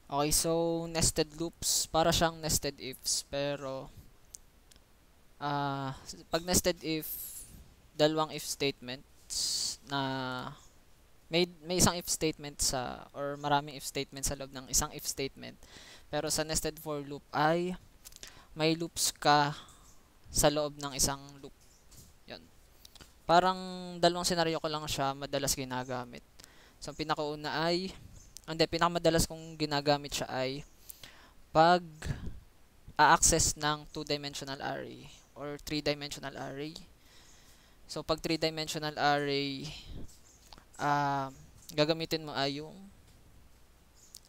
Okay, so nested loops, para siyang nested ifs, pero pag nested if, dalawang if statements na may isang if statement sa or maraming if statement sa loob ng isang if statement. Pero sa nested for loop ay may loops ka sa loob ng isang loop. 'Yon. Parang dalawang senaryo ko lang siya madalas ginagamit. So ang pinakauna ay hindi, pinakamadalas kong ginagamit siya ay pag a-access ng two-dimensional array or three-dimensional array. So pag three-dimensional array, ah gagamitin mo ay yung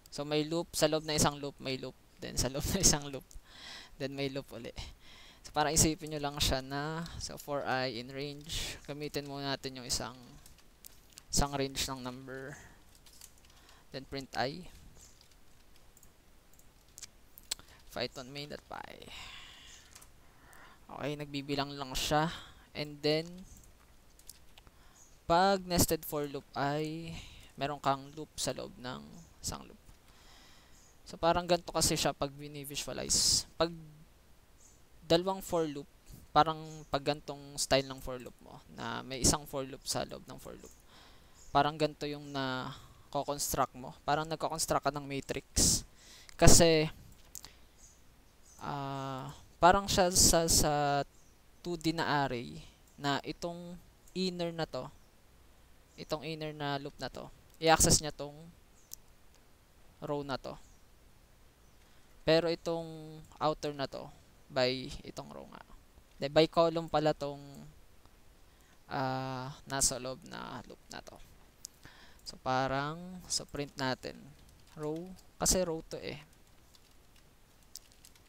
so may loop sa loob na isang loop, may loop, then sa loob na isang loop, then may loop uli. So parang isipin nyo lang siya na so for I in range, gamitin muna natin yung isang range ng number, then print I python main.py. Okay, nagbibilang lang siya, and then pag nested for loop ay meron kang loop sa loob ng isang loop. So parang ganito kasi siya pag bini-visualize. Pag dalawang for loop, parang pag gantong style ng for loop mo na may isang for loop sa loob ng for loop. Parang ganito yung na ko-construct mo. Parang nagko-construct ka ng matrix. Kasi parang siya sa 2D na array na itong inner na to, itong inner na loop na to, i-access niya tong row na to. Pero itong outer na to, by itong row nga. De, by column pala tong nasa loob na loop na to. So parang, so print natin. Row, kasi row to eh.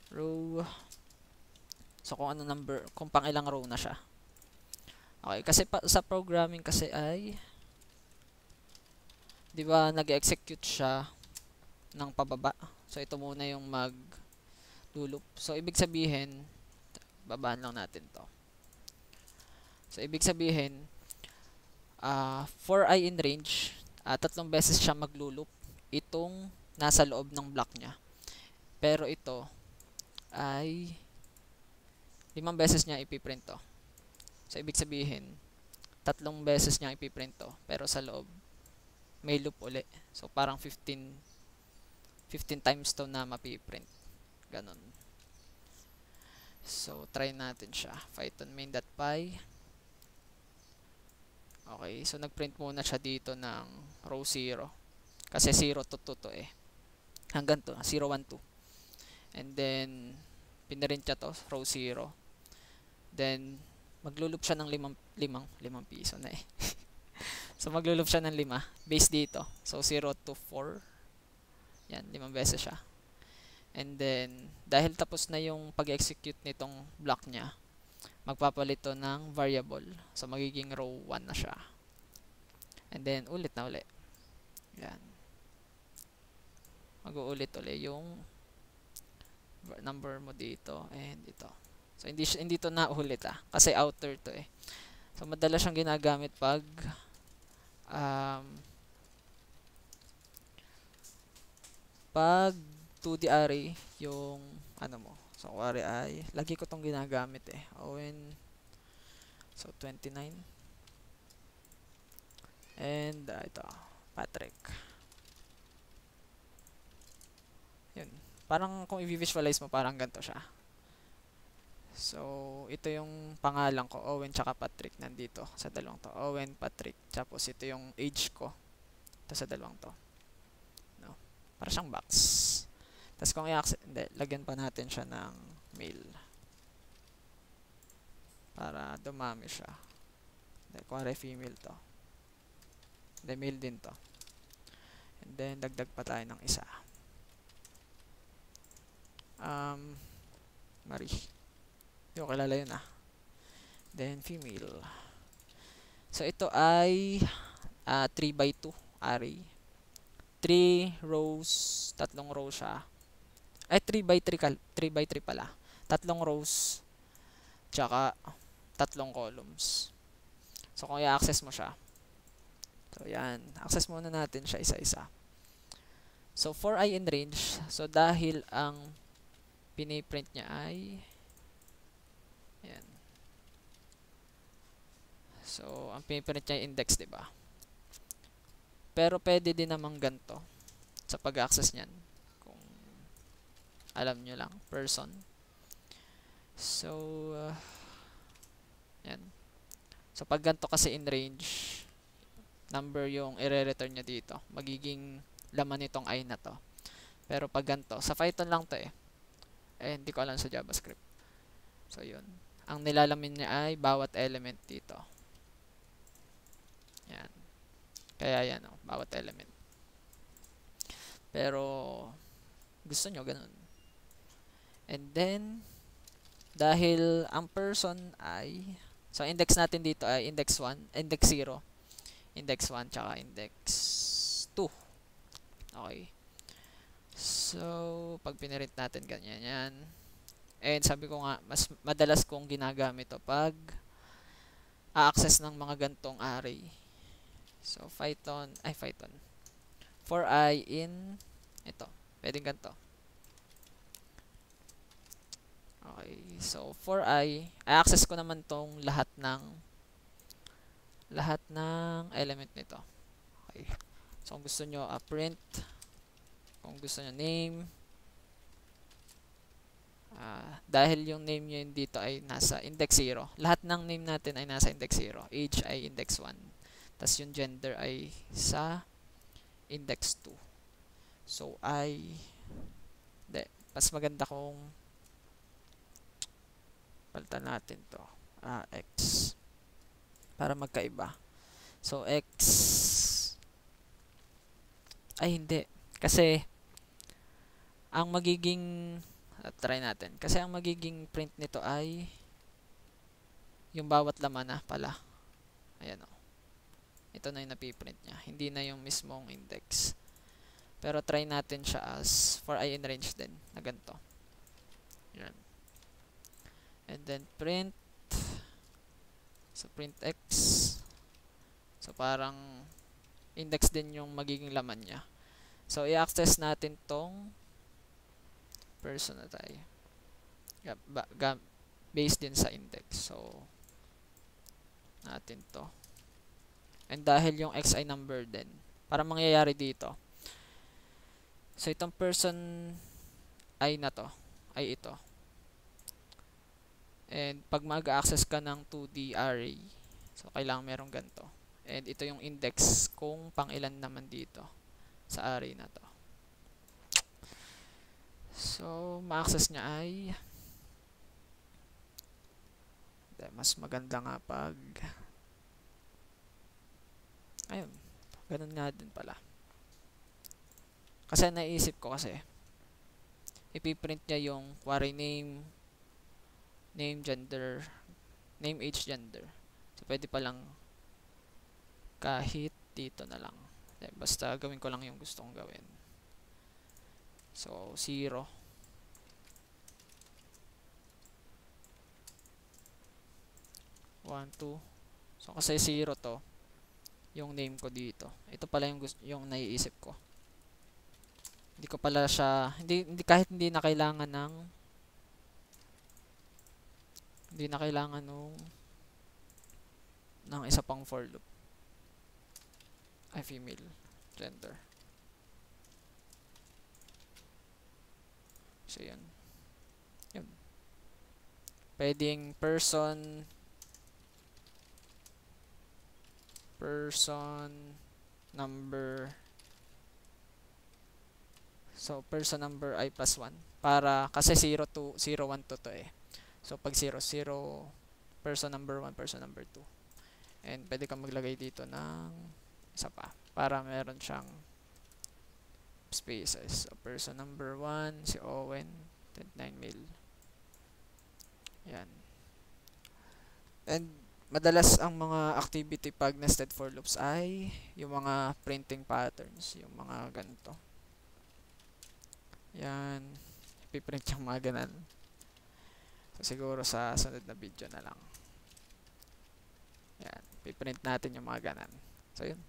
Row, so kung ano number, kung pang ilang row na siya. Okay, kasi sa programming kasi ay, di ba nag-execute siya ng pababa. So ito muna yung mag-loop. So ibig sabihin, babaan lang natin to. So ibig sabihin, for I in range, tatlong beses siya maglo-loop itong nasa loob ng block niya. Pero ito ay 5 beses niya ipiprint to. So ibig sabihin, 3 beses niya ipiprint to, pero sa loob may loop uli. So parang 15 times to na mapiprint. Ganon. So try natin siya. Python main.py. Okay, so nagprint muna siya dito ng row 0. Kasi 0 to 2 to eh. Hanggang to, 0, 1, 2. And then, pinarint siya to, row 0. Then, maglulup siya ng 5 piso na eh. So, maglulup siya ng 5, base dito. So, 0 to 4. Yan, 5 beses siya. And then, dahil tapos na yung pag-execute nitong block niya, magpapalit to ng variable. So, magiging row 1 na siya. And then, ulit na ulit. Yan. Mag-uulit ulit yung number mo dito and dito. So, hindi to na ulit kasi outer to eh. So, madalas siyang ginagamit pag pag 2D array yung ano mo. So, kuwari ay, lagi ko tong ginagamit eh. Owen, so 29. And ito, Patrick. Yun. Parang kung i-visualize mo, parang ganito siya. So, ito yung pangalan ko, Owen tsaka Patrick, nandito sa dalawang to. Owen, Patrick. Tapos ito yung age ko. Ito sa dalawang to. No? Para siyang box. Tapos kung i-access, hindi, lagyan pa natin siya ng mail. Para dumami siya. Hindi, kuwari female to. Hindi, male din to. And then, dagdag pa tayo ng isa. Marie. Hindi ko kilala yun Then, female. So, ito ay 3x2 array. 3 rows, 3 rows siya. Ay, 3x3 pala. 3 rows, tsaka 3 columns. So, kung i-access mo siya. So, yan. Access muna natin siya isa-isa. So, for I in range, so dahil ang piniprint niya ay ayan. So, ang piniprint niya ay index, 'di ba? Pero pwede din namang ganito sa pag-access niyan. Kung alam nyo lang, person. So, yan. So, pag ganito kasi in range, number yung i-return niya dito. Magiging laman nitong I na to. Pero pag ganito, sa Python lang to eh. Hindi ko alam sa JavaScript. So, yun. Ang nilalamin niya ay bawat element dito. Yan. Kaya yan, bawat element. Pero, gusto nyo ganun. And then, dahil ang person ay, so index natin dito ay index 1, index 0, index 1, tsaka index 2. Okay. So, pag pinirint natin ganyan yan. And sabi ko nga, mas madalas kong ginagamit to pag a-access ng mga gantong array. So, Python, for I in, ito, pwedeng ganito. Okay, so for i-access ko naman tong lahat ng element nito. Okay. So kung gusto nyo print, kung gusto nyo name, dahil yung name nyo dito ay nasa index 0. Lahat ng name natin ay nasa index 0. Age ay index 1. Tapos yung gender ay sa index 2. So mas maganda kung palitan natin to x para magkaiba. So x ay hindi kasi ang magiging try natin kasi ang magiging print nito ay yung bawat laman na pala. Ayan o. Ito na yung napiprint niya. Hindi na yung mismong index. Pero try natin siya as for I in range din na ganito. Yan. And then print. So print x. So parang index din yung magiging laman niya. So i-access natin tong person na tayo. Based din sa index. So natin to. And dahil yung x ay number din, para mangyayari dito. So itong person ay na to, ay ito. And pag mag-access ka ng 2D array, so kailangan merong ganito. And ito yung index kung pang ilan naman dito sa array na to. So ma-access niya ay mas maganda nga pag ayun, ganun nga din pala. Kasi naisip ko kasi ipiprint niya yung query name, gender, name, age, gender. So pwede pa lang kahit dito na lang. Basta gawin ko lang yung gusto kong gawin. So 0. One, two. So kasi 0 to yung name ko dito. Ito pala yung naiisip ko. Hindi ko pala siya kahit hindi na kailangan ng isa pang for loop. Ay female gender. So yun. Yun. Pwedeng person number. So person number I plus 1 para kasi 0 to 0 1 to eh. So pag 0 0 person number 1 person number 2. And pwede kang maglagay dito ng isa pa para meron siyang spaces. So person number 1 si Owen 29 mil. Yan. And madalas ang mga activity pag nested for loops ay yung mga printing patterns, yung mga ganito. Yan. Ipiprint yung mga ganan. So siguro sa sunod na video na lang. Yan. Ipiprint natin yung mga ganan. So yun.